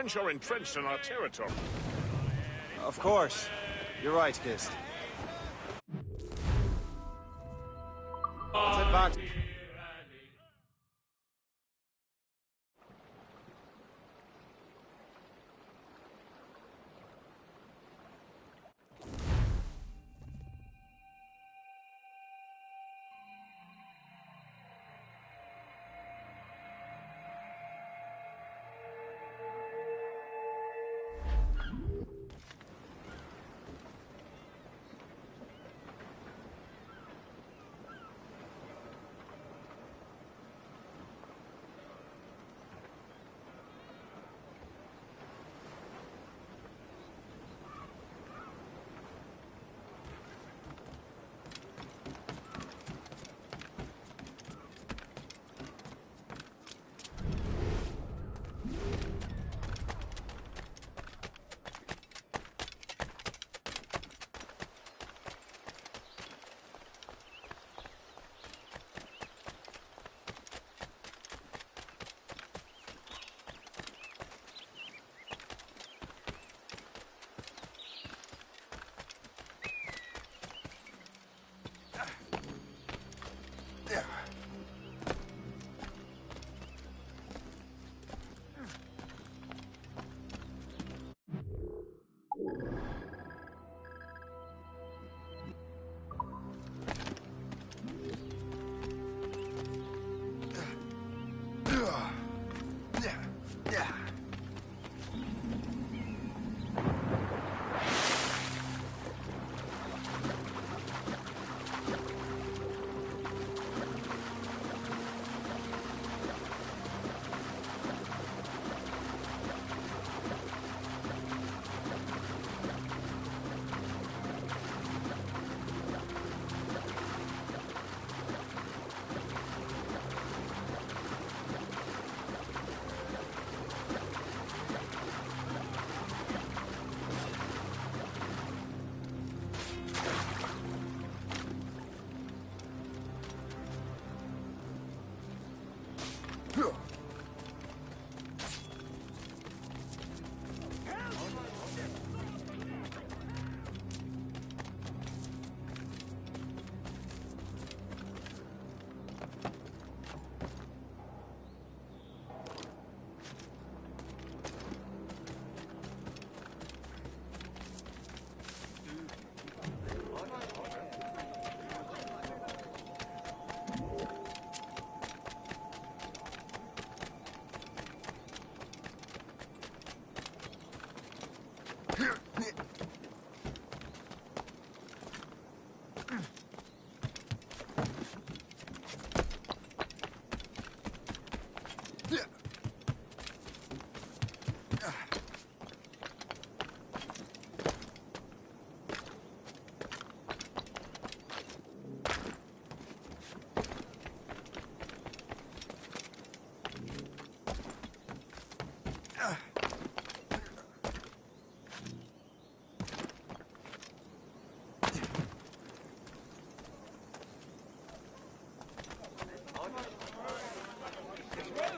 French are entrenched in our territory. Of course. You're right, Gist. Let's head back.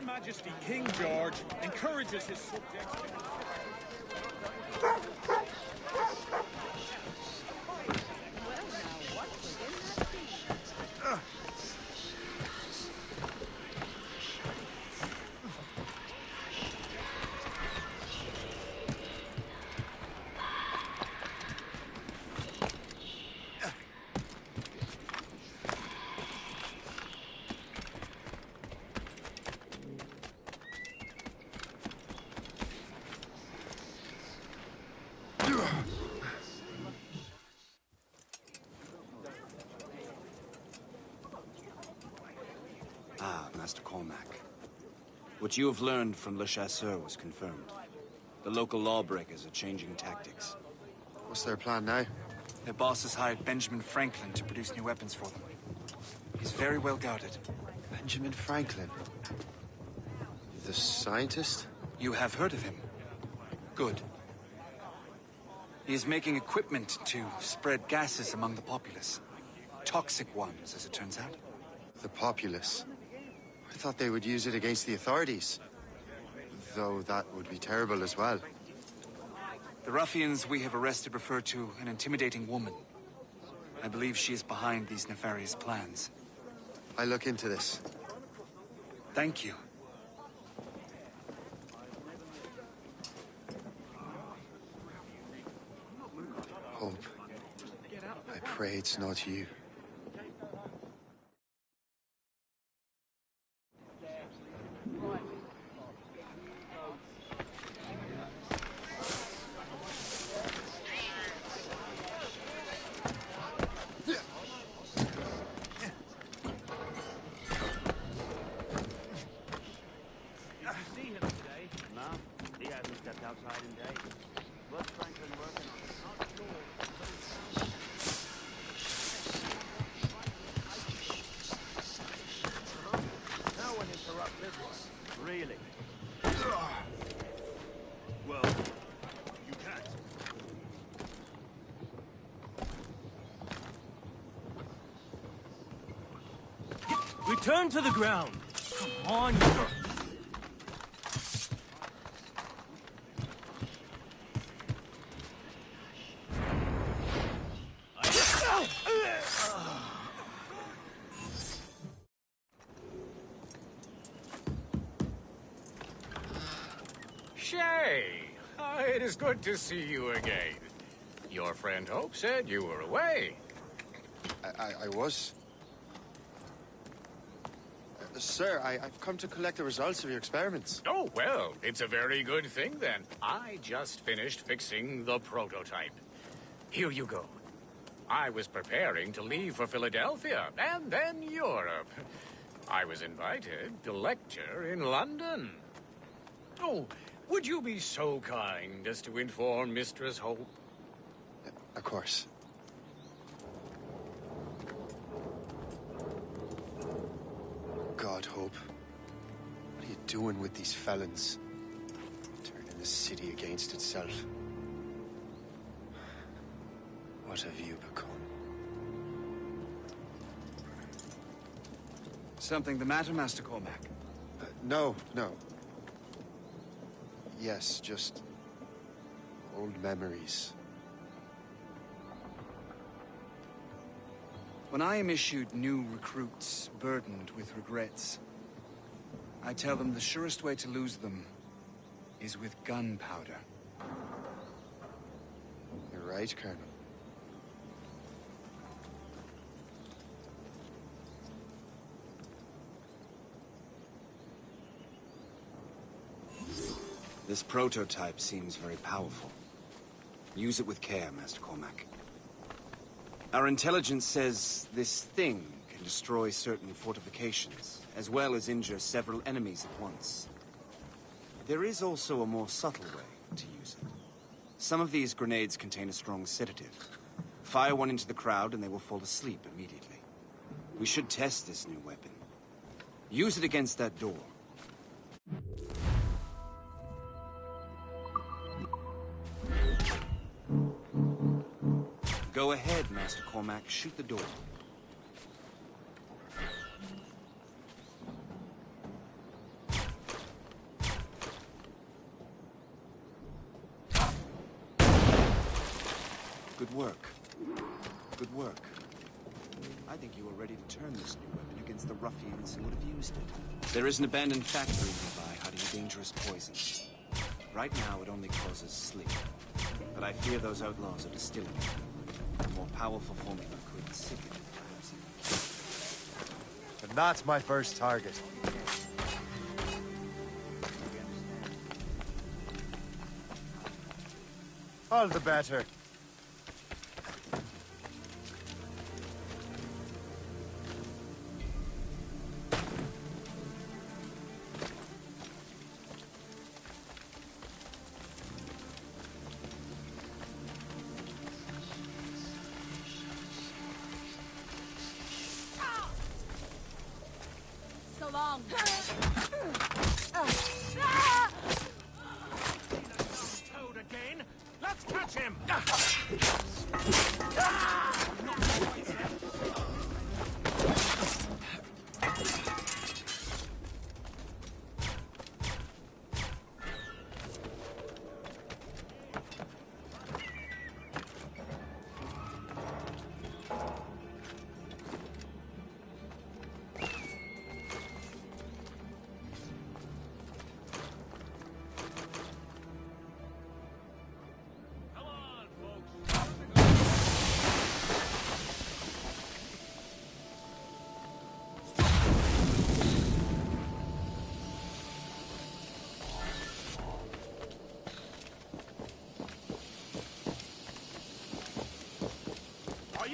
Majesty King George encourages his subjects to... Ah, Master Cormac. What you have learned from Le Chasseur was confirmed. The local lawbreakers are changing tactics. What's their plan now? Their boss has hired Benjamin Franklin to produce new weapons for them. He's very well guarded. Benjamin Franklin? The scientist? You have heard of him? Good. He is making equipment to spread gases among the populace. Toxic ones, as it turns out. The populace? I thought they would use it against the authorities. though that would be terrible as well. The ruffians we have arrested refer to an intimidating woman. I believe she is behind these nefarious plans. I'll look into this. Thank you. Hope. I pray it's not you. Really? Well, you can't. Return to the ground. Come on, you... Shay, it is good to see you again. Your friend Hope said you were away. I was. Sir, I've come to collect the results of your experiments. Oh, well, it's a very good thing then. I just finished fixing the prototype. Here you go. I was preparing to leave for Philadelphia and then Europe. I was invited to lecture in London. Oh, would you be so kind as to inform Mistress Hope? Of course. God, Hope. What are you doing with these felons? Turning the city against itself. What have you become? Something the matter, Master Cormac? No. Yes, just old memories. When I am issued new recruits burdened with regrets, I tell them the surest way to lose them is with gunpowder. You're right, Colonel. This prototype seems very powerful. Use it with care, Master Cormac. Our intelligence says this thing can destroy certain fortifications, as well as injure several enemies at once. There is also a more subtle way to use it. Some of these grenades contain a strong sedative. Fire one into the crowd and they will fall asleep immediately. We should test this new weapon. Use it against that door. Go ahead, Master Cormac. Shoot the door. Good work. Good work. I think you are ready to turn this new weapon against the ruffians who would have used it. There is an abandoned factory nearby hiding dangerous poisons. Right now, it only causes sleep. But I fear those outlaws are distilling it. A more powerful formula could sicken, perhaps even kill. And that's my first target. All the better. So long. Toad again? Let's catch him!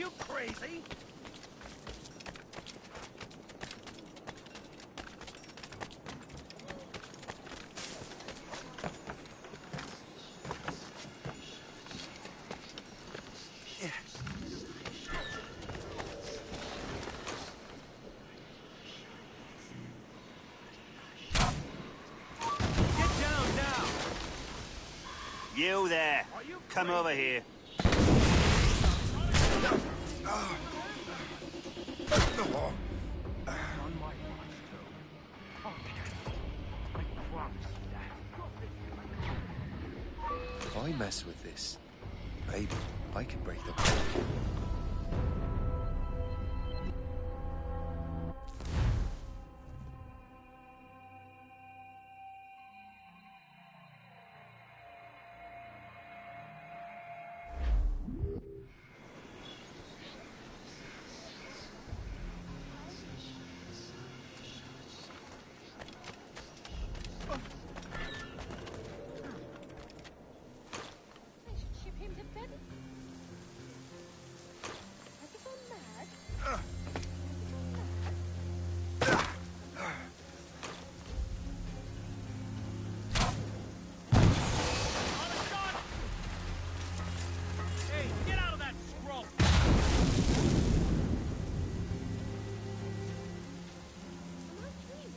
you crazy? You there. Come over here. If I mess with this, maybe I can break them. Ship him to bed. Has he gone mad? Hey, get out of that scrub! Am I dreaming?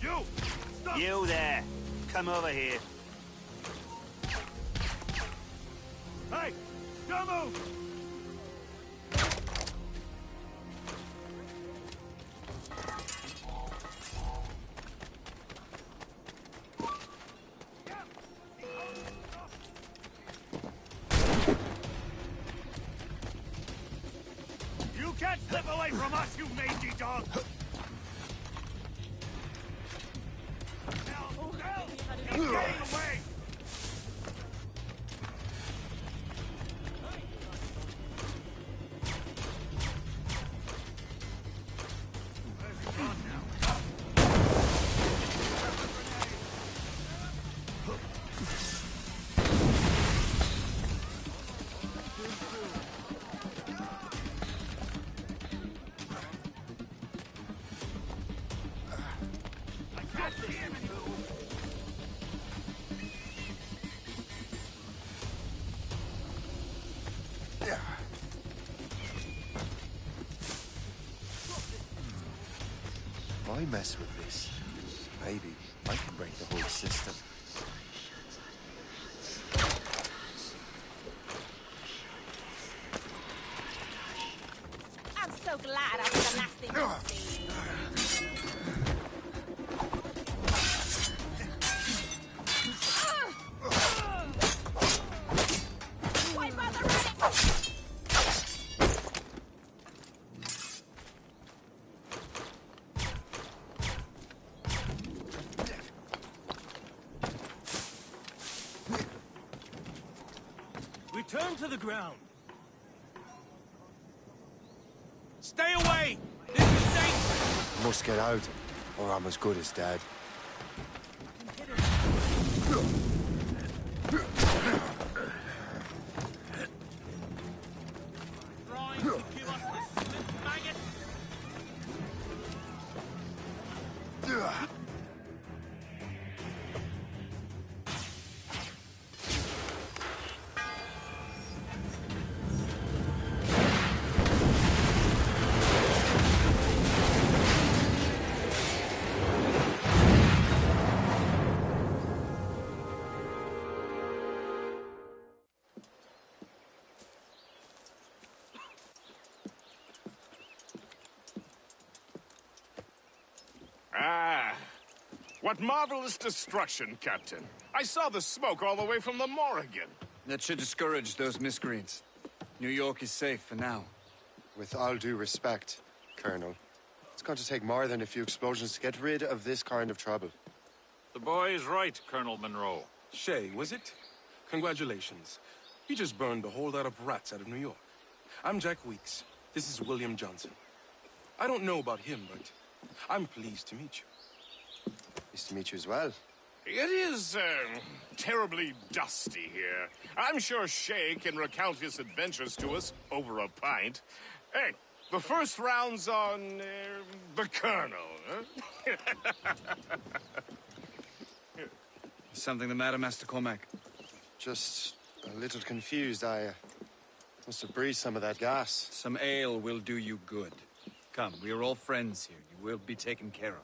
You! Stop! You there. Come over here. Hey! Don't move! You can't slip away from us, you mangy dog! He's getting away! Where's he gone now? I got this! If I mess with this, maybe I can break the whole system. I'm so glad I was the last thing to see. Why bother running? Return to the ground. Stay away! This is dangerous! Must get out, or I'm as good as dead. Trying to give us the slip, maggot? Ah, what marvelous destruction, Captain. I saw the smoke all the way from the Morrigan. That should discourage those miscreants. New York is safe for now. With all due respect, Colonel, it's going to take more than a few explosions to get rid of this kind of trouble. The boy is right, Colonel Monroe. Shay, was it? Congratulations. You just burned a whole lot of rats out of New York. I'm Jack Weeks. This is William Johnson. I don't know about him, but I'm pleased to meet you. Nice to meet you as well. It is, terribly dusty here. I'm sure Shay can recount his adventures to us over a pint. Hey, the first round's on, the Colonel, huh? Something the matter, Master Cormac? Just a little confused. I must have breathed some of that gas. Some ale will do you good. Come, we are all friends here. You will be taken care of.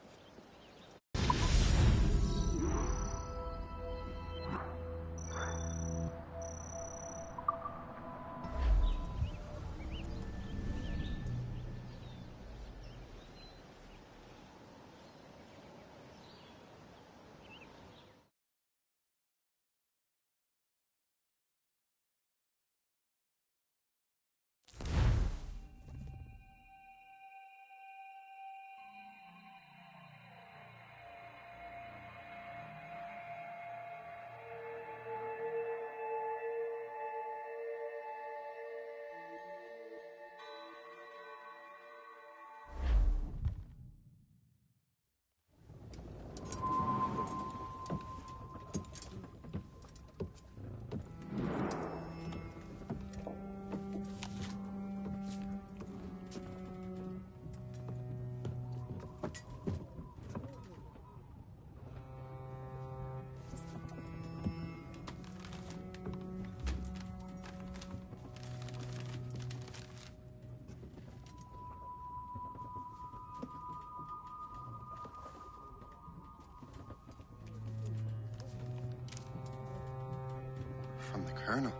From the Colonel.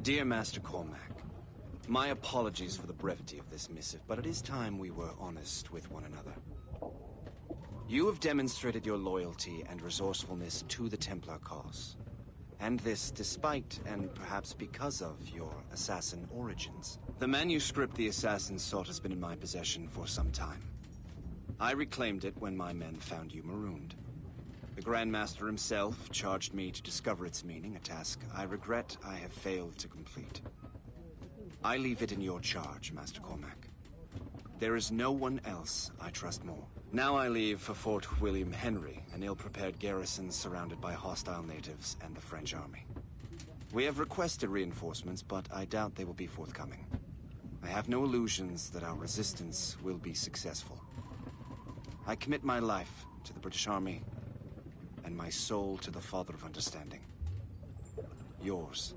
Dear Master Cormac, my apologies for the brevity of this missive, but it is time we were honest with one another. You have demonstrated your loyalty and resourcefulness to the Templar cause. And this despite, and perhaps because of, your assassin origins. The manuscript the assassin sought has been in my possession for some time. I reclaimed it when my men found you marooned. The Grand Master himself charged me to discover its meaning, a task I regret I have failed to complete. I leave it in your charge, Master Cormac. There is no one else I trust more. Now I leave for Fort William Henry, an ill-prepared garrison surrounded by hostile natives and the French army. We have requested reinforcements, but I doubt they will be forthcoming. I have no illusions that our resistance will be successful. I commit my life to the British Army, and my soul to the Father of Understanding. Yours,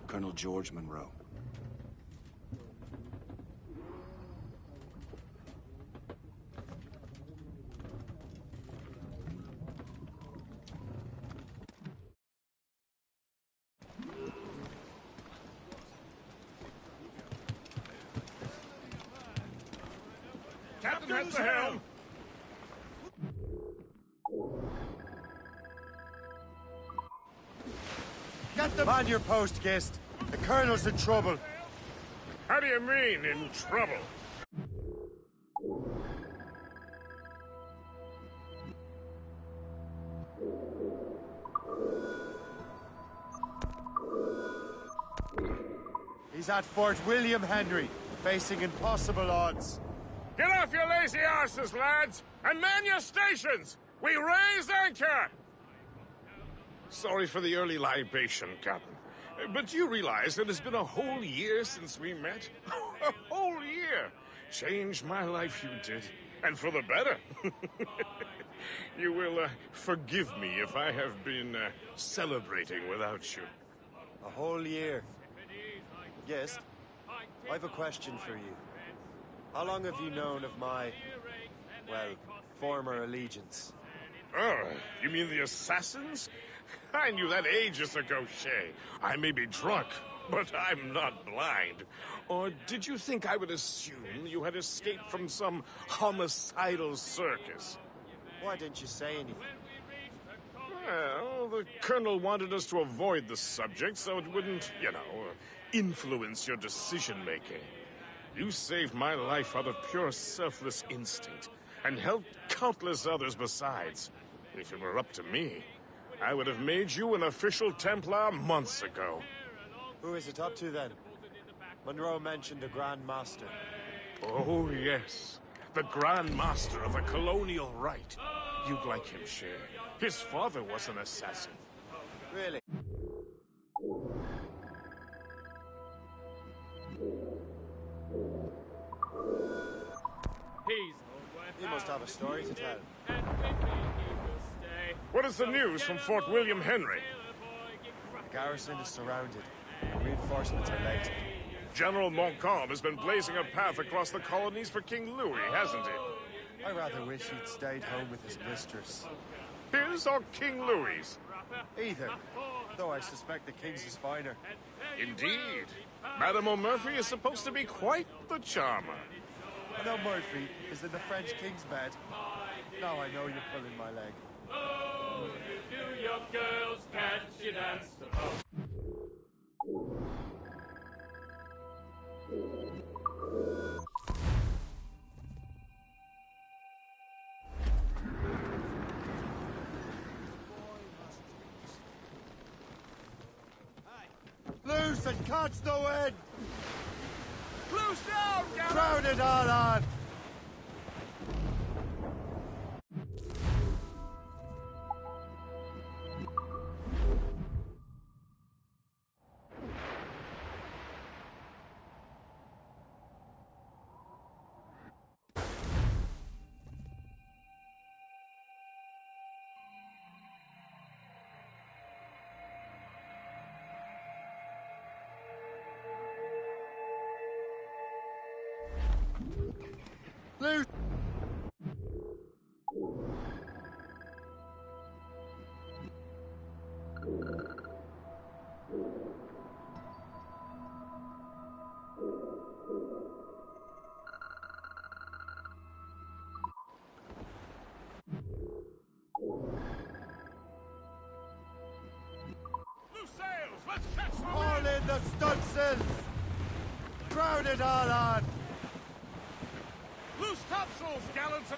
Colonel George Monroe. Captain has the helm! Get them on your post, Gist. The Colonel's in trouble. How do you mean, in trouble? He's at Fort William Henry, facing impossible odds. Get off your lazy arses, lads, and man your stations! We raise anchor! Sorry for the early libation, Captain. But you realize it has been a whole year since we met? A whole year! Changed my life, you did. And for the better. You will forgive me if I have been celebrating without you. A whole year. Yes, I've a question for you. How long have you known of my, well, former allegiance? Oh, you mean the assassins? I knew that ages ago, Shay. I may be drunk, but I'm not blind. Or did you think I would assume you had escaped from some homicidal circus? Why didn't you say anything? Well, the Colonel wanted us to avoid the subject so it wouldn't, influence your decision-making. You saved my life out of pure selfless instinct, and helped countless others besides. If it were up to me, I would have made you an official Templar months ago. Who is it up to, then? Monroe mentioned the Grand Master. Oh, yes. The Grand Master of the Colonial Rite. You'd like him, Shay. His father was an assassin. Really? He must have a story to tell. What is the news from Fort William Henry? The garrison is surrounded. Reinforcements are late. General Montcalm has been blazing a path across the colonies for King Louis, hasn't he? I rather wish he'd stayed home with his mistress. His or King Louis's? Either, though I suspect the king's is finer. Indeed. Madame O'Murphy is supposed to be quite the charmer. I know Murphy is in the French king's bed. Now I know you're pulling my leg. Oh, do your girls catch you dance the boat? Loose and catch the wind! Loose down, Gavin! Crowd it all on! Loose! Sails! Let's catch the All wind! in the stunsails! Crowd it all on! Loose topsails, gallants!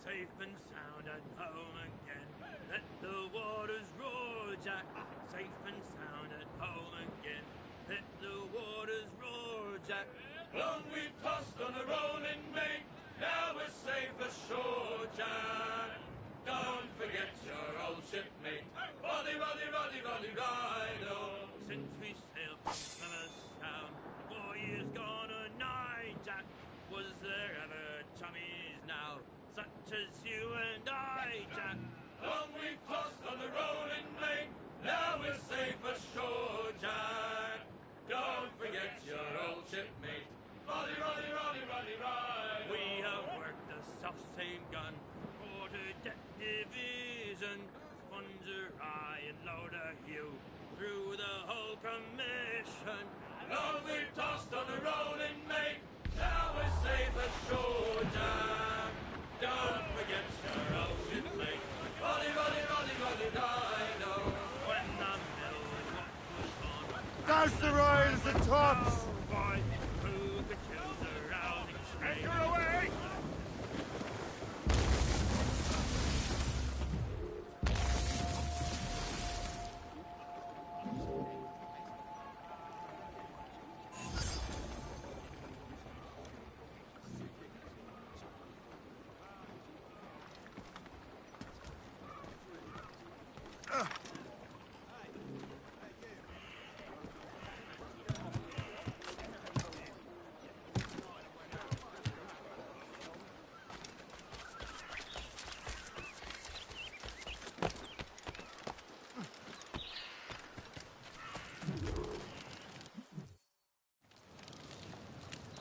Safe and sound and home again. Let the waters roar, Jack. Safe and sound and home again. Let the waters roar, Jack. Long we've tossed on a rolling main. Now we're safe ashore, Jack. Don't forget your old shipmate. Roddy, Roddy, Roddy, Roddy, Rido. Since we sailed from Plymouth Sound, 4 years gone a nigh, Jack. Was there ever chummies now, such as you and I, Jack? Long we've tossed on the rolling main. Now we're safe ashore, Jack. Don't forget your old shipmate. Roddy, Roddy, Roddy, Roddy, Rido. We have worked the self-same gun. Quarter-deck division, Plunger I and Loader Hugh through the whole commission. Long we've tossed on the rolling main, now we're safe ashore, Jack. Don't forget your old shipmate. Roddy, Roddy, Roddy, Roddy, Rido. When the mill was on, Douse the royals and tops! boy, who could choose a rousing strain? Anchor away!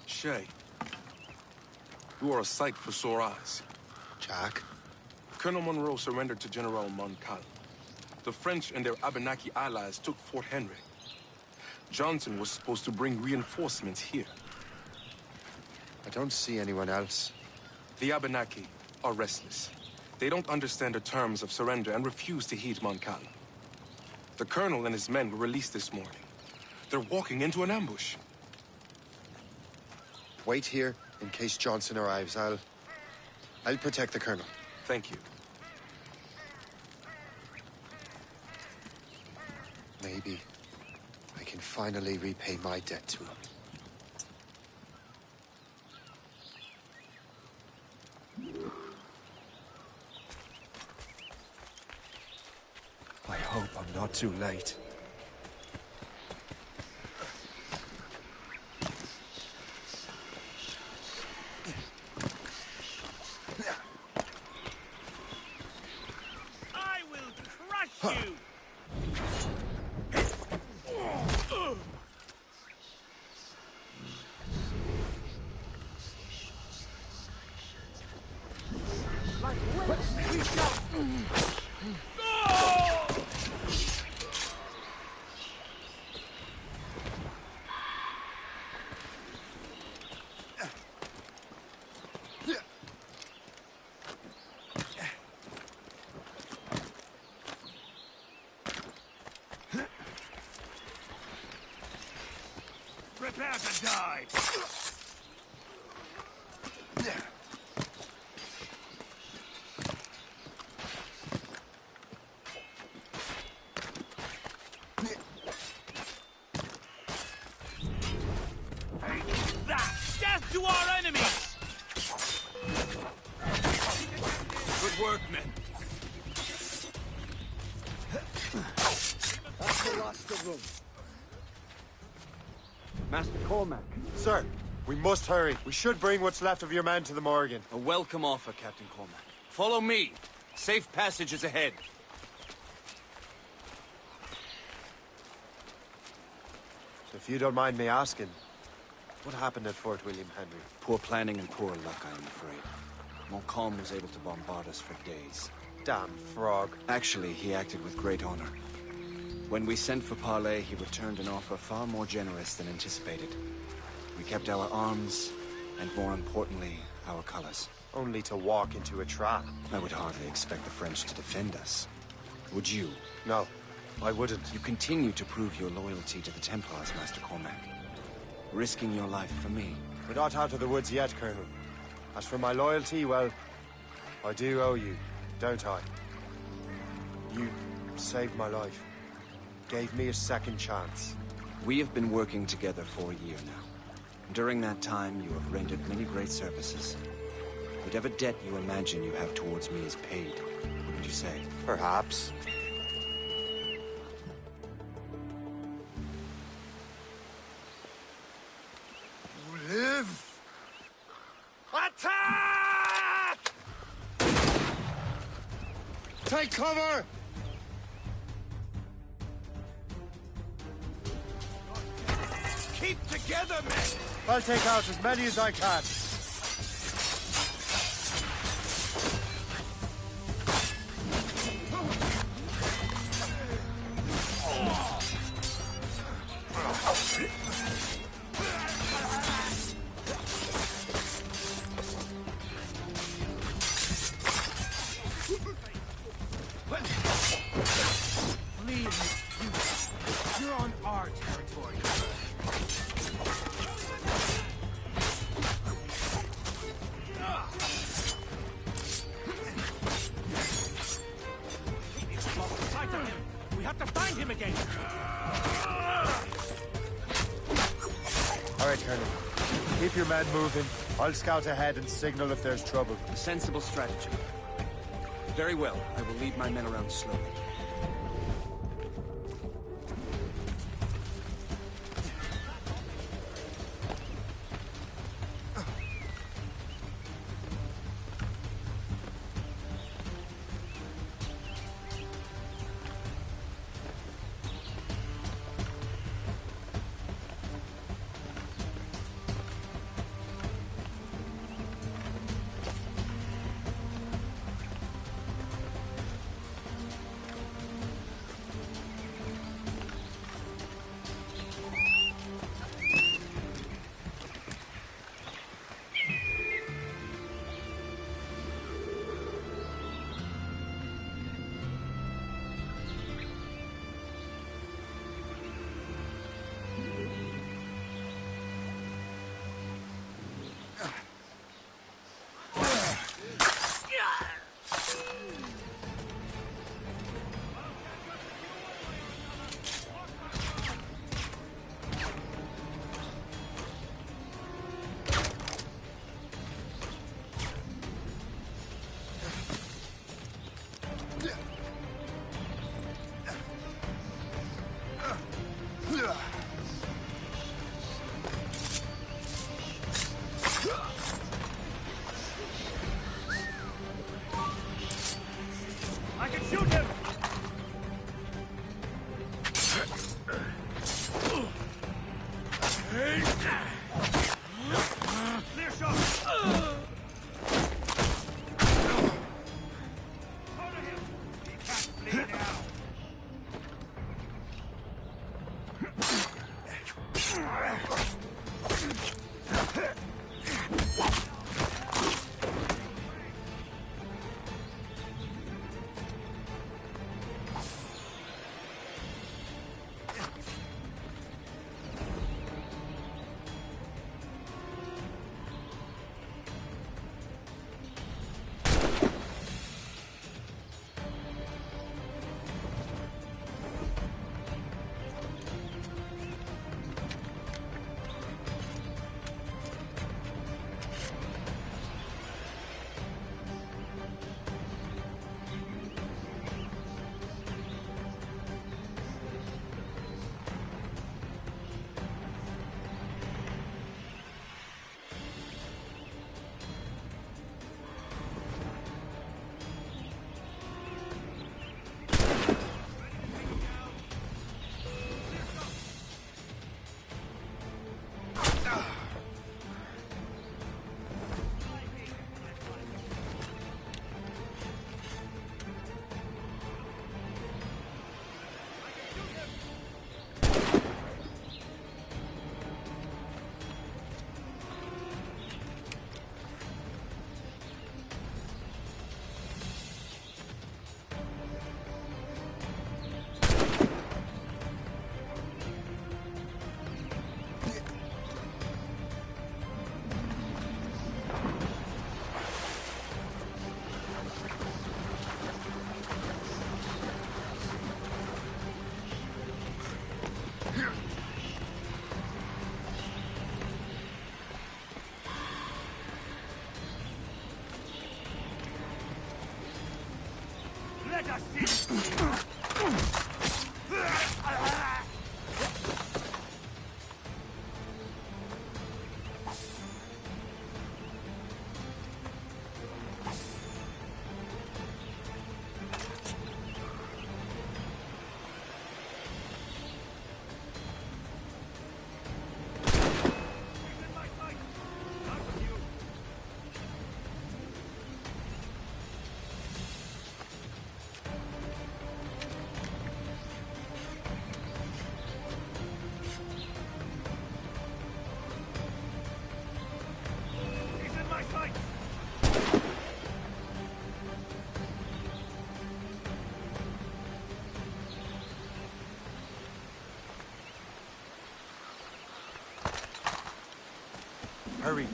Shay, you are a sight for sore eyes. Jack? Colonel Monroe surrendered to General Montcalm. The French and their Abenaki allies took Fort Henry. Johnson was supposed to bring reinforcements here. I don't see anyone else. The Abenaki are restless. They don't understand the terms of surrender and refuse to heed Montcalm. The colonel and his men were released this morning. They're walking into an ambush. Wait here in case Johnson arrives. I'll protect the colonel. Thank you. Maybe I can finally repay my debt to him. I hope I'm not too late. I will crush you! Prepare to die! That! Death to our enemies! Good work, men. That's the last of them. Master Cormac. Sir, we must hurry. We should bring what's left of your men to the Morgan. A welcome offer, Captain Cormac. Follow me. Safe passage is ahead. If you don't mind me asking, what happened at Fort William Henry? Poor planning and poor luck, I am afraid. Montcalm was able to bombard us for days. Damn frog. Actually, he acted with great honor. When we sent for parley, he returned an offer far more generous than anticipated. We kept our arms, and more importantly, our colors. Only to walk into a trap. I would hardly expect the French to defend us. Would you? No, I wouldn't. You continue to prove your loyalty to the Templars, Master Cormac. Risking your life for me. We're not out of the woods yet, Colonel. As for my loyalty, well, I do owe you, don't I? You saved my life. Gave me a second chance. We have been working together for a year now. During that time, you have rendered many great services. Whatever debt you imagine you have towards me is paid, wouldn't you say? Perhaps. You live! Attack! Take cover! Keep together, men! I'll take out as many as I can. Leave me. You're on our territory. We have to find him again. All right, Colonel. Keep your men moving. I'll scout ahead and signal if there's trouble. A sensible strategy. Very well. I will lead my men around slowly. Clear shot! Follow him! He can't flee now! Let us see! Hurry.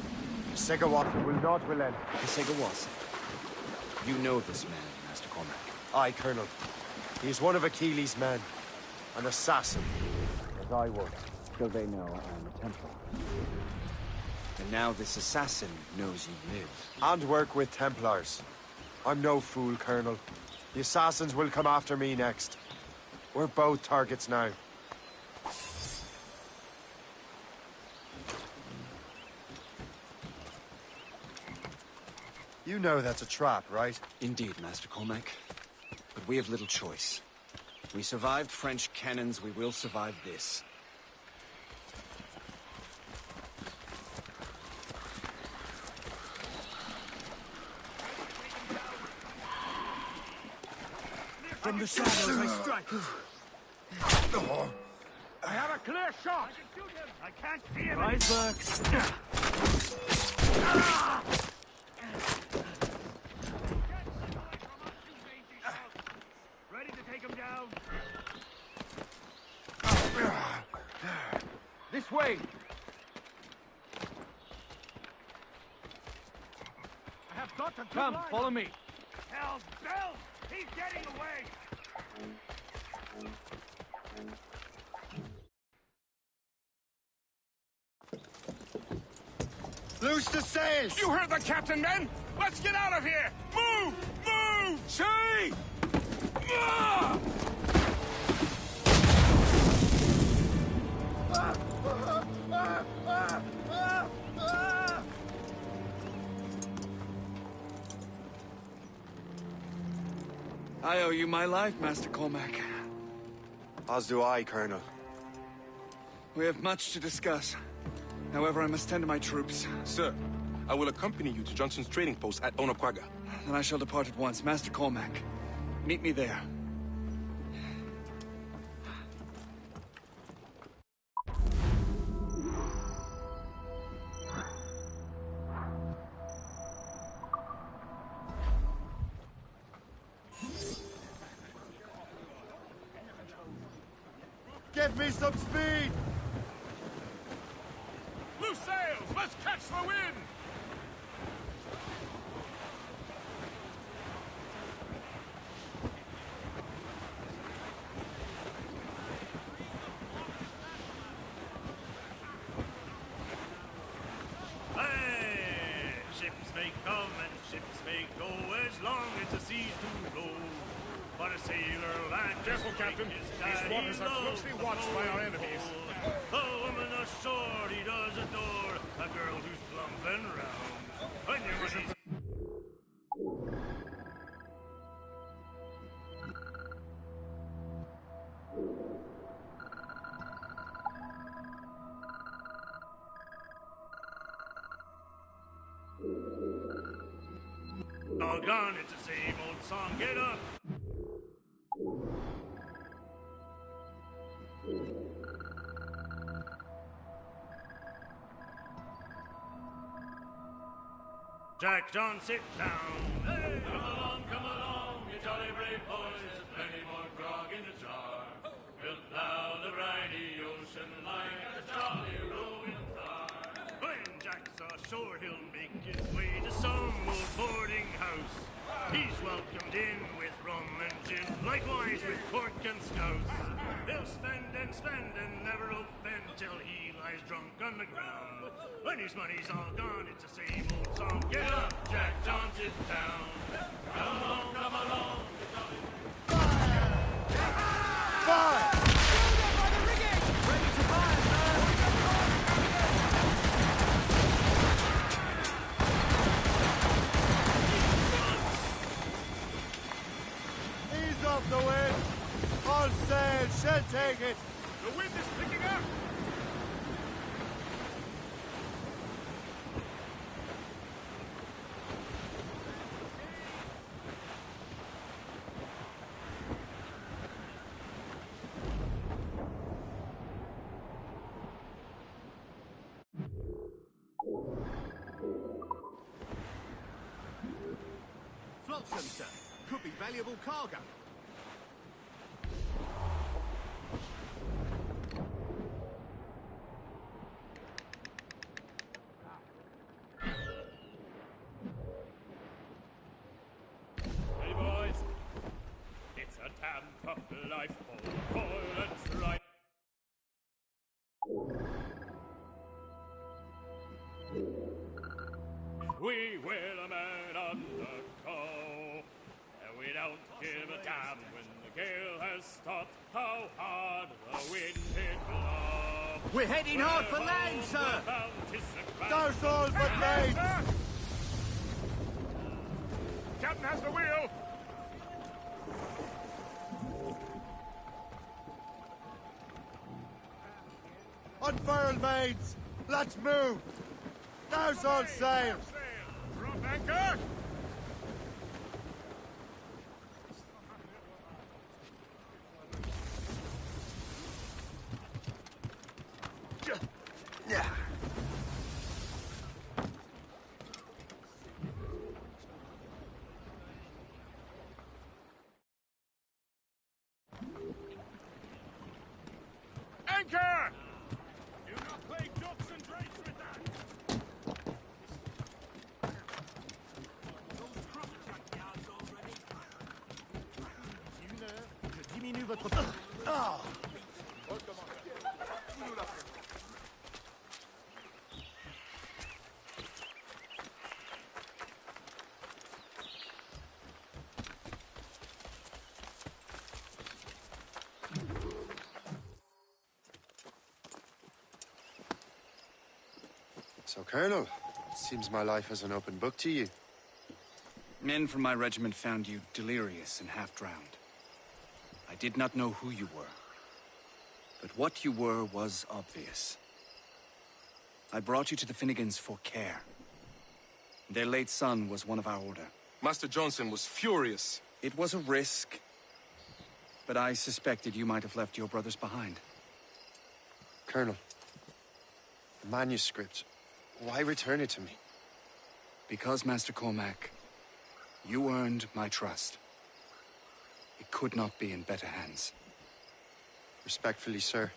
Segawat will not relent. The Segawasa. You know this man, Master Cormac. Aye, Colonel. He is one of Achilles' men. An assassin, as I was. So they know I'm a Templar. And now this assassin knows you live. And work with Templars. I'm no fool, Colonel. The assassins will come after me next. We're both targets now. You know that's a trap, right? Indeed, Master Cormac. But we have little choice. We survived French cannons, we will survive this. From the shadows I strike. I have a clear shot. I can shoot him. I can't see him. Icebergs. Ready to take him down. This way. I have got to come. Follow me. Hell's bells! He's getting away! Loose the sails! You heard the captain, men! Let's get out of here! Move! Move! See! I owe you my life, Master Cormac. As do I, Colonel. We have much to discuss. However, I must tend to my troops. Sir, I will accompany you to Johnson's trading post at Onapwaga. Then I shall depart at once. Master Cormac, meet me there. Give me some speed! Loose sails! Let's catch the wind! Hey! Ships may come and ships may go as long as the seas do roll. But a sailor land Careful, Captain. These waters are closely watched by our enemies. A woman ashore he does adore, a girl who's plump and round. When you're wishing for doggone, it's the same old song. Get up! Jack John, sit down. Hey, come along, you jolly brave boys. There's plenty more grog in the jar. We'll plow the briny ocean like a jolly rolling tar. When Jack's ashore, he'll make his way to some old boarding house. He's welcomed in with rum and gin, likewise with pork and scouts. He'll spend and never offend till he lies drunk on the ground. When his money's all gone, it's the same old song. Get up, Jack John, sit down. Come along, come along. Fire! Ease off the wind! All sail, she'll take it! The wind is picking up! Flotsam, sir. Could be valuable cargo. Hey, boys. It's a damn tough life for toil and strife. We will a man undergo, and we don't give a damn when the gale has stopped. How hard the wind did blow. We're heading hard for land, sir! Douse all but mates! Captain has the wheel! Unfurl mains! Let's move! Douse all sail! Drop anchor! Anchor! Do not play ducks and drakes with that! Je diminue votre temps. Ah! So, Colonel, it seems my life is an open book to you. Men from my regiment found you delirious and half-drowned. I did not know who you were, but what you were was obvious. I brought you to the Finnegans for care. Their late son was one of our order. Master Johnson was furious. It was a risk, but I suspected you might have left your brothers behind. Colonel, the manuscript, why return it to me? Because, Master Cormac, you earned my trust. It could not be in better hands. Respectfully, sir.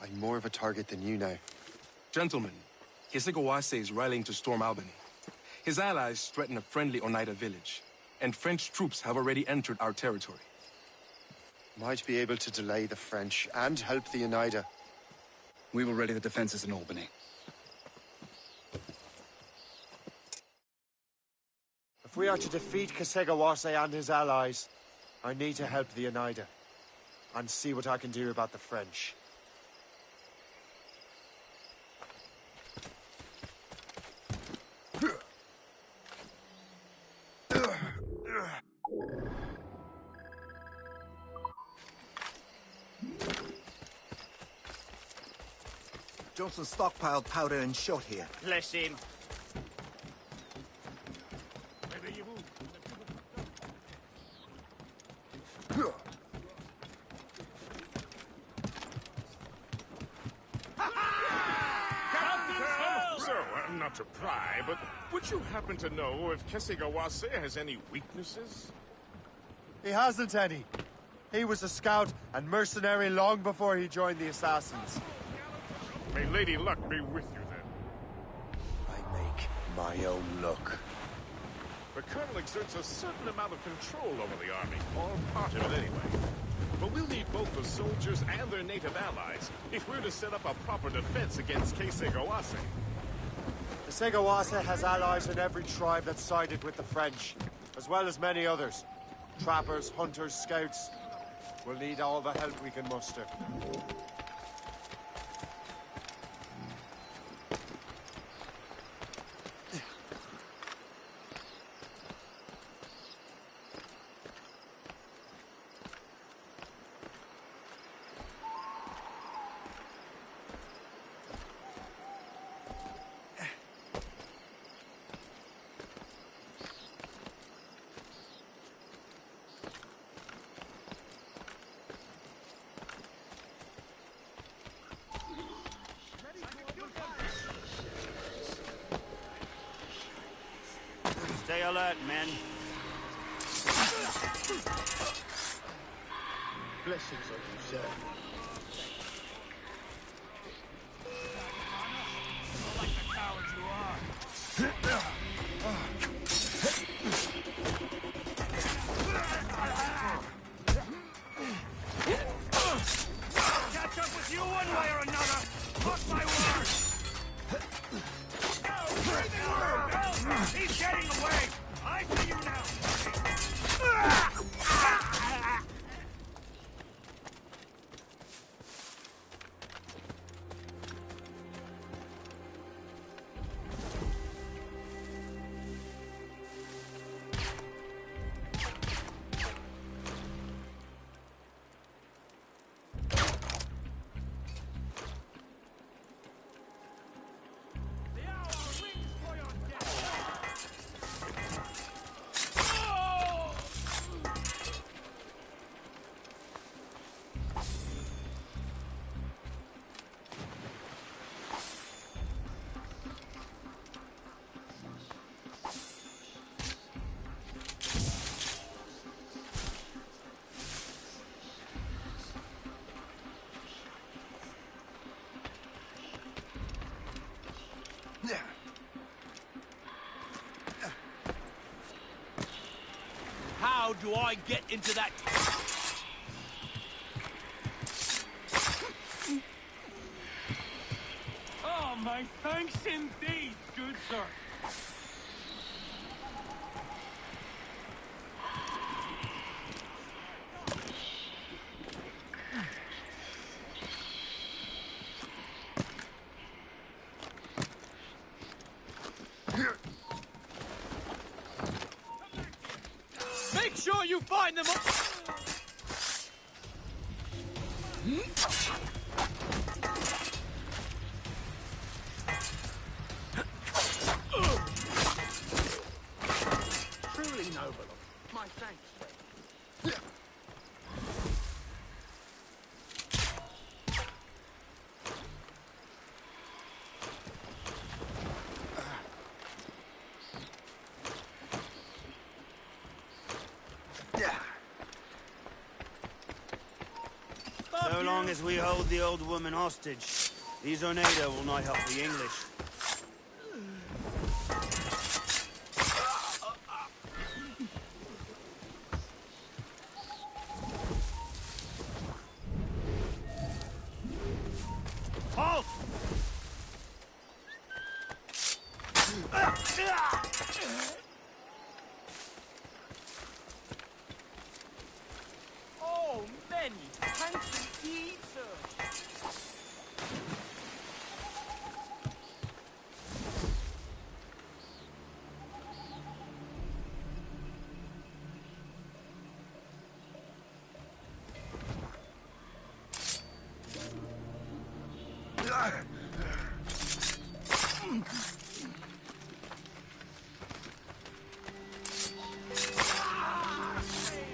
I'm more of a target than you now. Gentlemen, Kesigawase is rallying to storm Albany. His allies threaten a friendly Oneida village, and French troops have already entered our territory. Might be able to delay the French and help the Oneida. We will ready the defenses in Albany. If we are to defeat Kesigawase and his allies, I need to help the Oneida. And see what I can do about the French. Johnson stockpiled powder and shot here. Bless him. Not to pry, but would you happen to know if Kesigawase has any weaknesses? He hasn't any. He was a scout and mercenary long before he joined the Assassins. May Lady Luck be with you, then. I make my own luck. The Colonel exerts a certain amount of control over the army, or part of it anyway. But we'll need both the soldiers and their native allies if we're to set up a proper defense against Kesigawase. Kesigawase has allies in every tribe that sided with the French, as well as many others. Trappers, hunters, scouts. We'll need all the help we can muster. Stay alert, men. Blessings on you, sir. Like the coward you are. Catch up with you one way or another. Mark my word. He's getting away. I see you now. How do I get into that? Oh, my thanks indeed, good sir. Make sure you find them. So long as we hold the old woman hostage, these Oneida will not help the English. Halt! Oh, many thanks indeed, sir.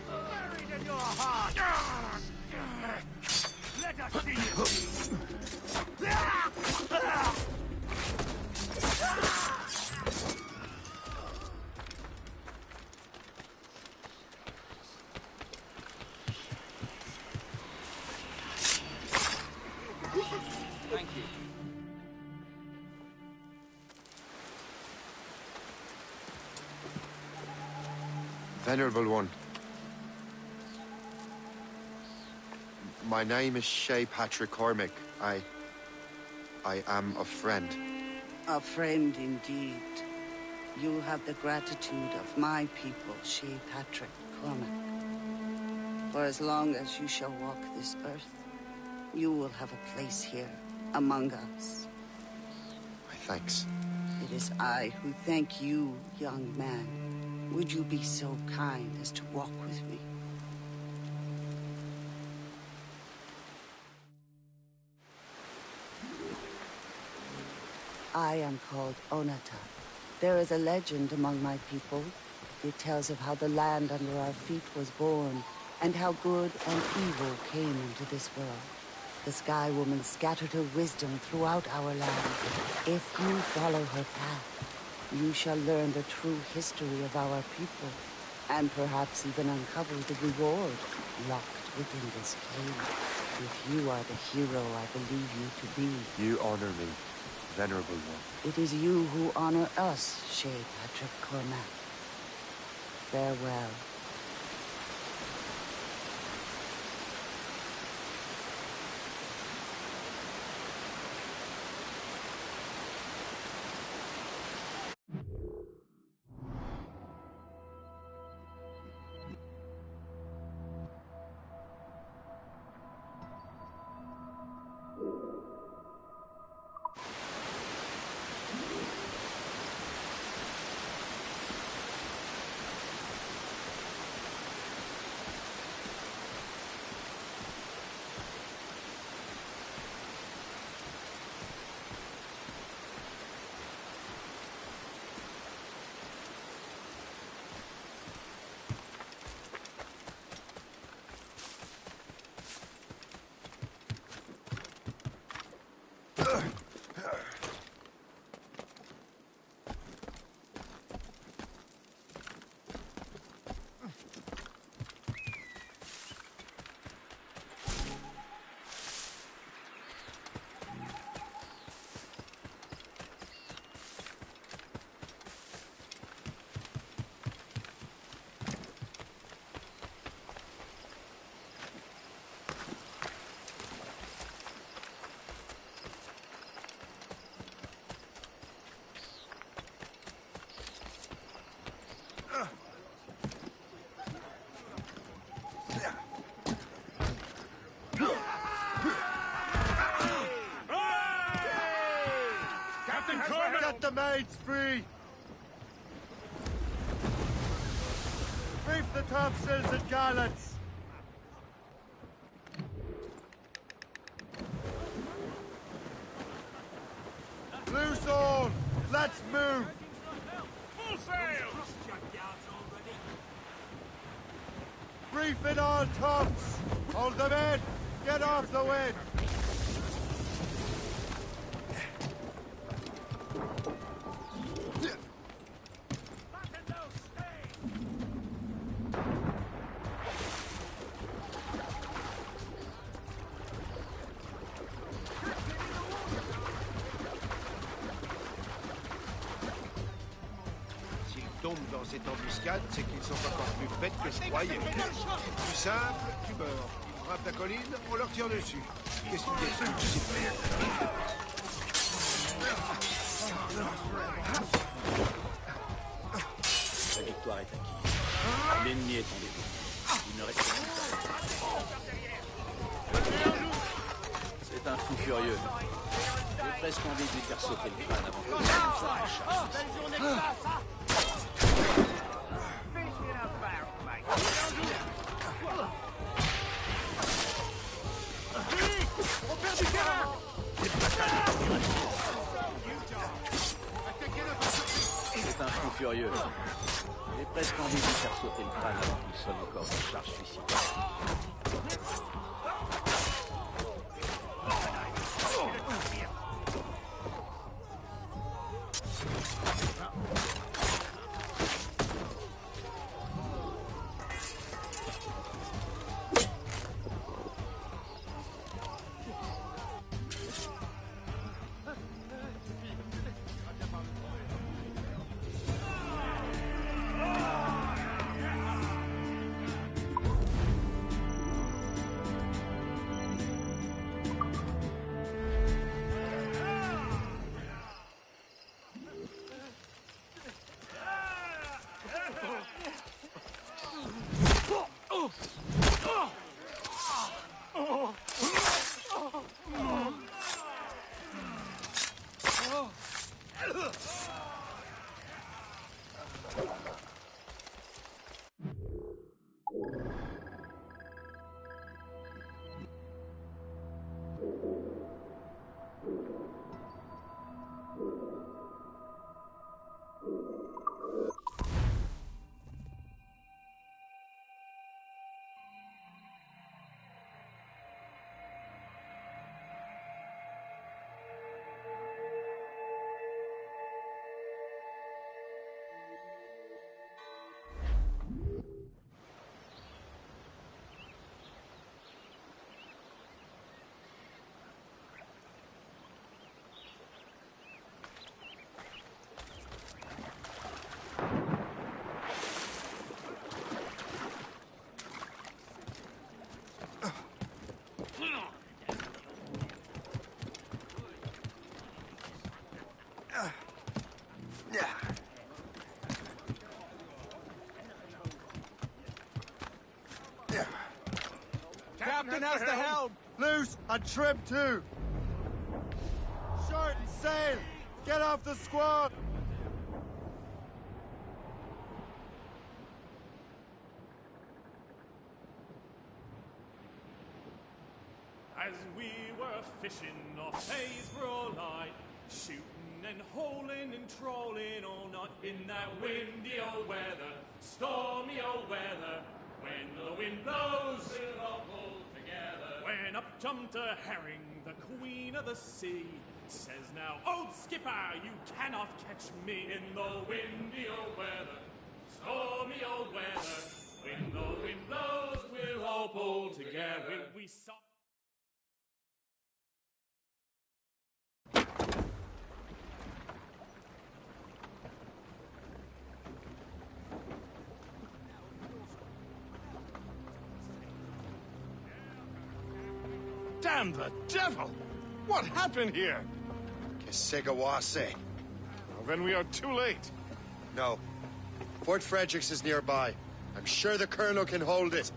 Buried in your heart! Let us see you! Thank you. Venerable One. My name is Shay Patrick Cormac. I am a friend. A friend indeed. You have the gratitude of my people, Shay Patrick Cormac. For as long as you shall walk this earth, you will have a place here, among us. My thanks. It is I who thank you, young man. Would you be so kind as to walk with me? I am called Onata. There is a legend among my people. It tells of how the land under our feet was born, and how good and evil came into this world. The Sky Woman scattered her wisdom throughout our land. If you follow her path, you shall learn the true history of our people, and perhaps even uncover the reward locked within this cave. If you are the hero I believe you to be. You honor me, Venerable One. It is you who honor us, Shay Patrick Cormac. Farewell. Get the maids free! Reef the topsails and gallants! Loose all! Let's move! Full sail! Reef in all tops! Hold them in! Get off the wind! dans cette embuscade, c'est qu'ils sont encore plus bêtes que je croyais. Plus simple, tu meurs. Ils frappent la colline, on leur tire dessus. Qu'est-ce que tu dis? La victoire est acquise. L'ennemi est en défaut. Il ne reste plus qu'à... C'est un fou furieux. J'ai presque envie de lui faire sauter le crâne avant que le s'arrache. Belle journée de classe, hein? On perd du terrain! C'est un fou furieux. J'ai presque envie de lui faire sauter le crâne avant qu'il sonne encore une charge suicidaire. Captain has the helm! Loose and trim too! Short and sail! Get off the squad! As we were fishing off Haysborough Light, shooting and holing and trolling all night in that windy old weather, stormy old weather. When the wind blows, we'll all pull together. When up jumped a herring, the queen of the sea, says now, old skipper, you cannot catch me in the windy old weather, stormy old weather. When the wind blows, we'll all pull together. We saw. Damn the devil! What happened here? Kesegawase. Well, then we are too late. No. Fort Fredericks is nearby. I'm sure the Colonel can hold it.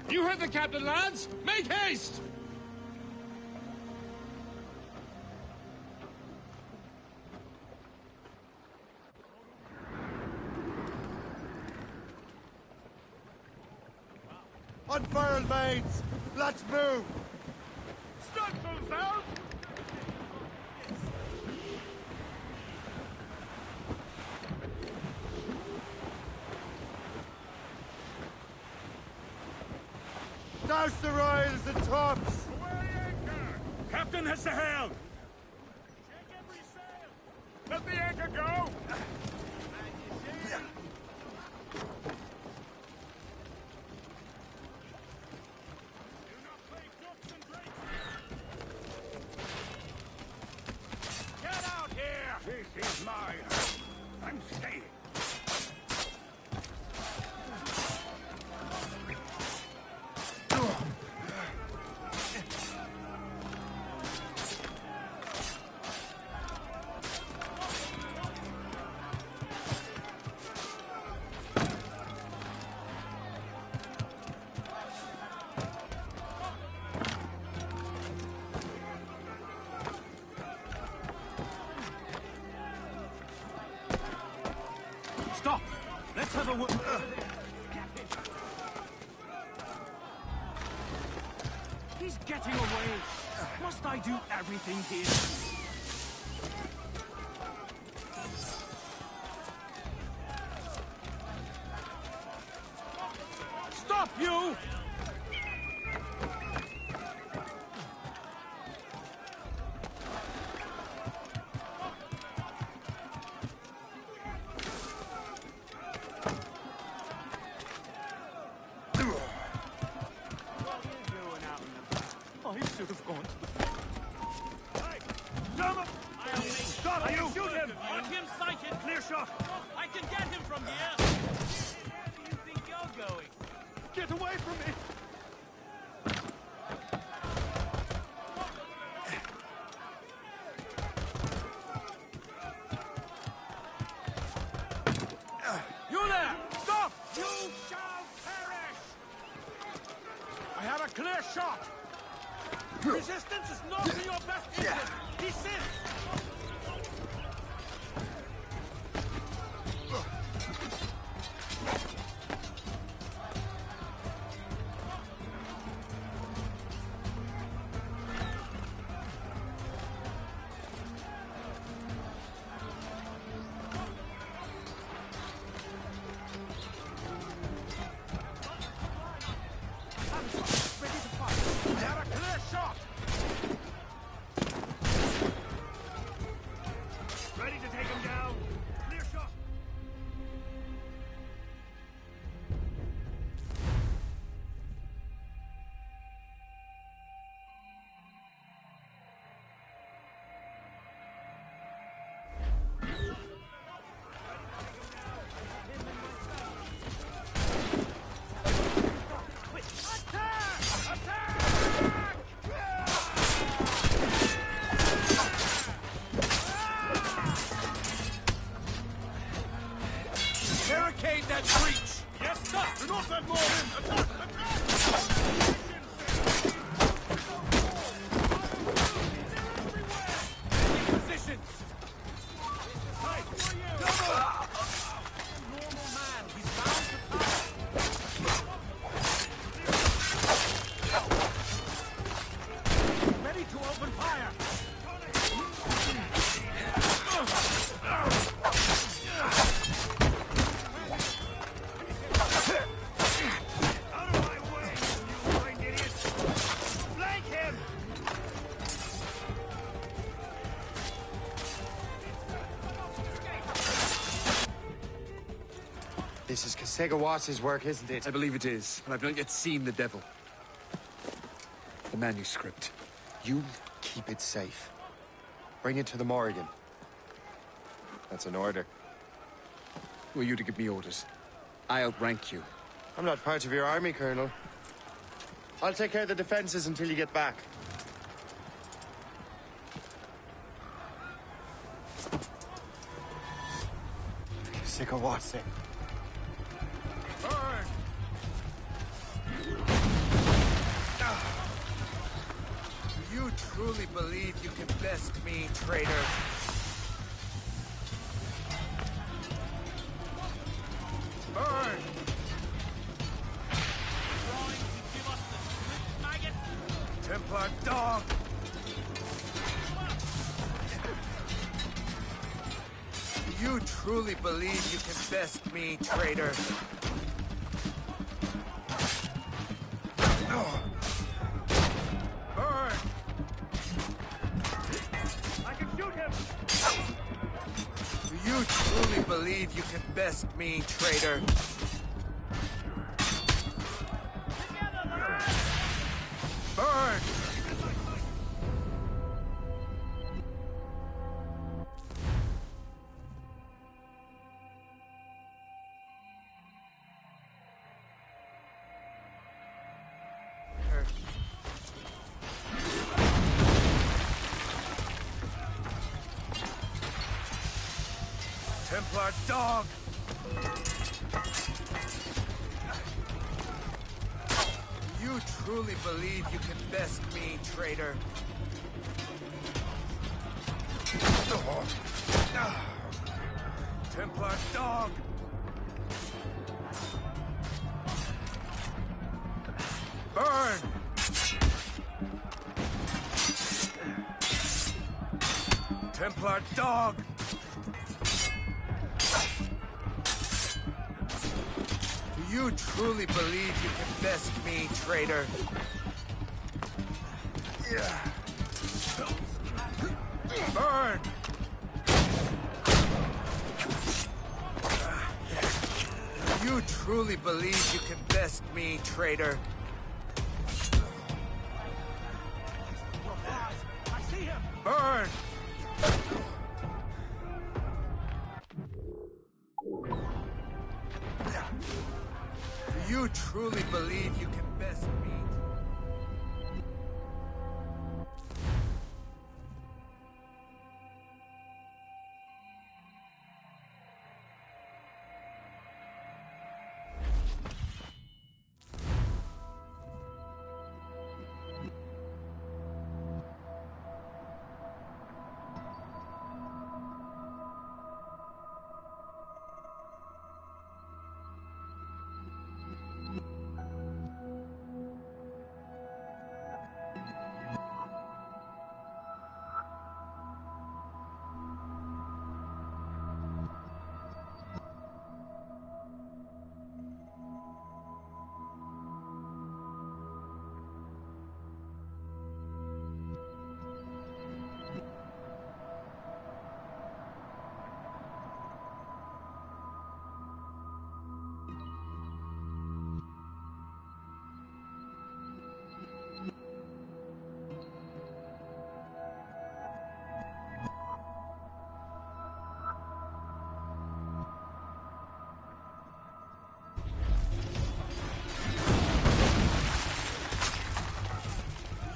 You heard the captain, lads! Make haste! Unfurl, mates! Let's move! Stunsels out! Douse the royals and tops! Captain has the helm! Check every sail! Let the anchor go! Get out here! This is mine. I'm staying. have a... He's getting away. Must I do everything here? Stop, you! I should have gone to the... Hey! Stop! Stop! You shoot him! Got him sighted! Clear shot! I can get him from here! Where do you think you're going? Get away from me! You there! Stop! You shall perish! I have a clear shot! Resistance is not in your best interest! Desist! Barricade that breach! Yes, sir! Do not let more in! Attack! Attack! Positions! Hey, double! Normal man, he's bound to power! Ready to open fire! This is Kasegawas's work, isn't it? I believe it is, but I've not yet seen the devil. The manuscript. You keep it safe. Bring it to the Morrigan. That's an order. Who are you to give me orders? I outrank you. I'm not part of your army, Colonel. I'll take care of the defenses until you get back. Kasegawase. Burn! Do you truly believe you can best me, traitor? Burn! Templar dog! Do you truly believe you can best me, traitor? Burn! I can shoot him! Do you truly believe you can best me, traitor? Burn! Templar dog! Do you truly believe you can best me, traitor? Templar dog! Burn! Templar dog! Do you truly believe you can best me, traitor? Burn! Do you truly believe you can best me, traitor? I see him! Burn! Do you truly believe you can best me?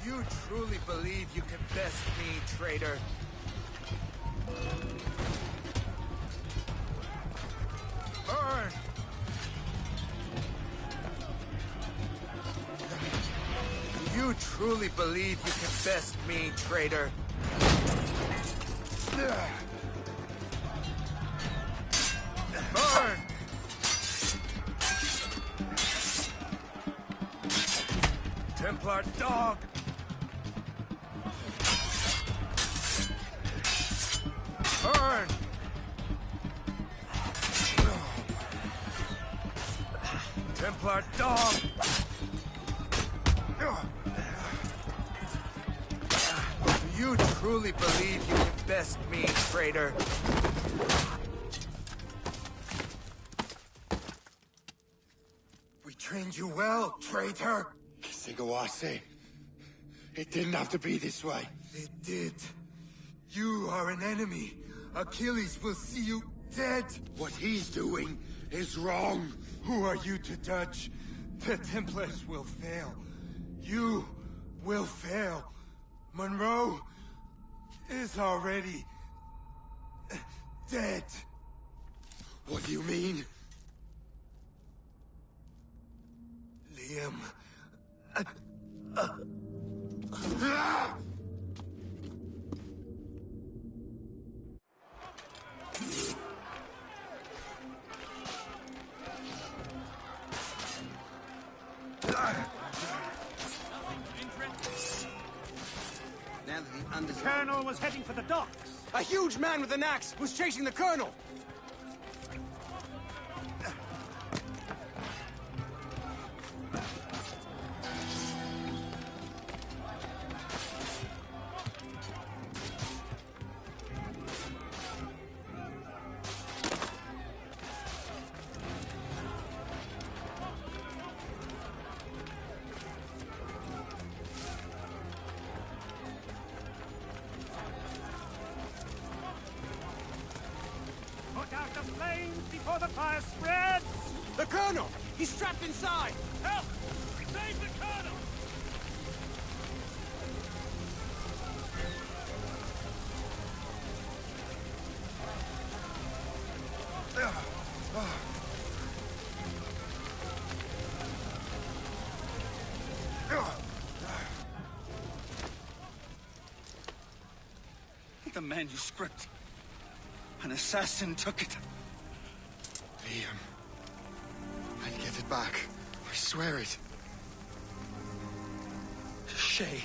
You truly believe you can best me, traitor? Burn! Do you truly believe you can best me, traitor? Burn! Templar dog! Burn! Templar dog! Do you truly believe you can best me, traitor? We trained you well, traitor! Sigawase. It didn't have to be this way. It did. You are an enemy. Achilles will see you dead. What he's doing is wrong. Who are you to judge? The Templars will fail. You will fail. Monroe is already dead. What do you mean? Liam. The Colonel was heading for the docks. A huge man with an axe was chasing the Colonel! Put out the flames before the fire spreads! The Colonel! He's trapped inside! Help! Save the Colonel! The manuscript. An assassin took it. Liam. I'll get it back. I swear it. Shay.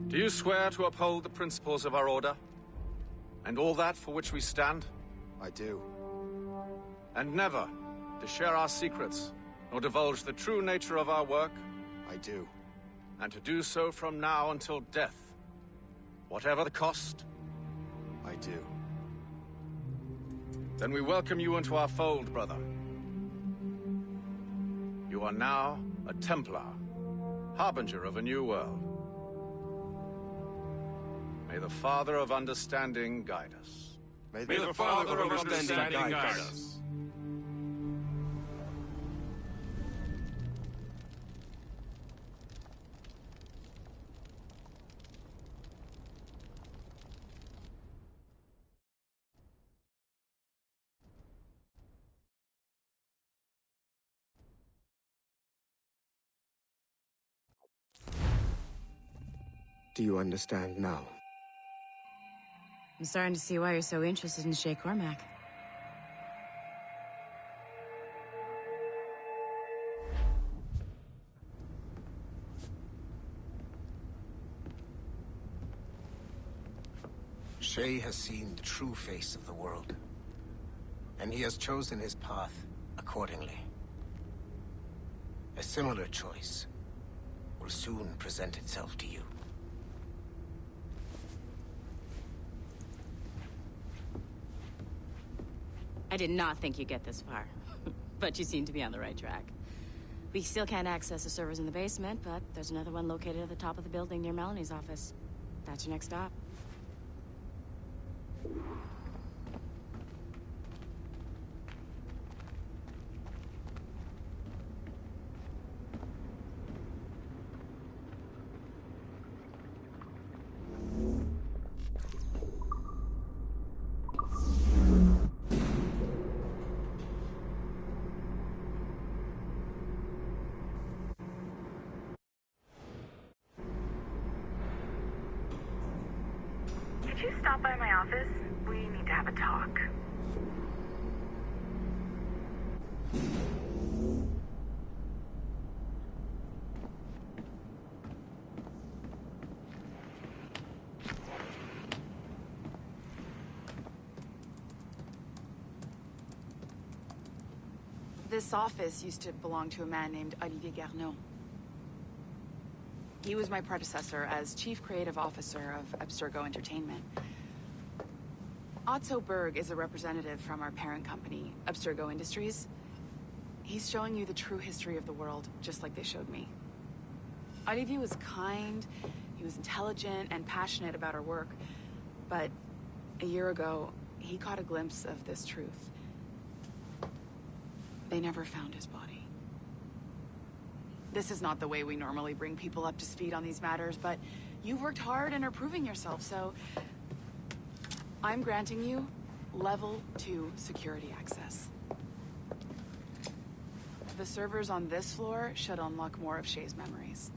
Do you swear to uphold the principles of our order? And all that for which we stand? I do. And never to share our secrets, nor divulge the true nature of our work? I do. And to do so from now until death, whatever the cost? I do. Then we welcome you into our fold, brother. You are now a Templar, harbinger of a new world. May the Father of Understanding guide us. May the Father of Understanding guide us. Do you understand now? I'm starting to see why you're so interested in Shay Cormac. Shay has seen the true face of the world, and he has chosen his path accordingly. A similar choice will soon present itself to you. I did not think you'd get this far, but you seem to be on the right track. We still can't access the servers in the basement, but there's another one located at the top of the building near Melanie's office. That's your next stop. Could you stop by my office? We need to have a talk. This office used to belong to a man named Olivier Garneau. He was my predecessor as Chief Creative Officer of Abstergo Entertainment. Otto Berg is a representative from our parent company, Abstergo Industries. He's showing you the true history of the world, just like they showed me. Olivier was kind, he was intelligent and passionate about our work, but A year ago, he caught a glimpse of this truth. They never found his body. This is not the way we normally bring people up to speed on these matters, but you've worked hard and are proving yourself, so I'm granting you level 2 security access. The servers on this floor should unlock more of Shay's memories.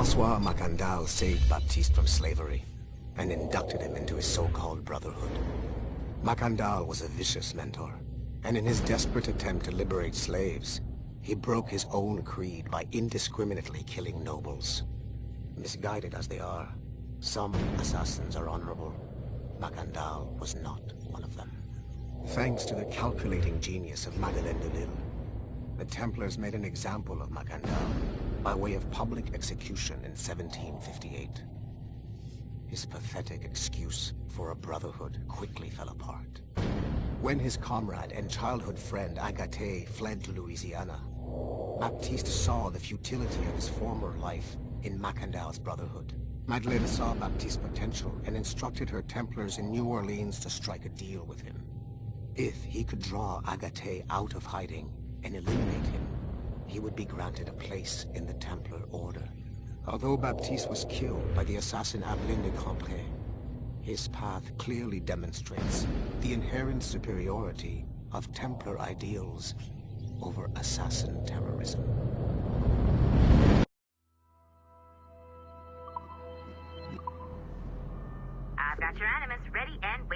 François Macandal saved Baptiste from slavery and inducted him into his so-called brotherhood. Macandal was a vicious mentor, and in his desperate attempt to liberate slaves, he broke his own creed by indiscriminately killing nobles. Misguided as they are, some assassins are honorable. Macandal was not one of them. Thanks to the calculating genius of Madeleine de Lille, the Templars made an example of Macandal by way of public execution in 1758. His pathetic excuse for a brotherhood quickly fell apart. When his comrade and childhood friend Agathe fled to Louisiana, Baptiste saw the futility of his former life in Macandal's brotherhood. Madeleine saw Baptiste's potential and instructed her Templars in New Orleans to strike a deal with him. If he could draw Agathe out of hiding and eliminate him, he would be granted a place in the Templar Order. Although Baptiste was killed by the assassin Aveline de Cambrai, his path clearly demonstrates the inherent superiority of Templar ideals over assassin terrorism. I've got your animus ready and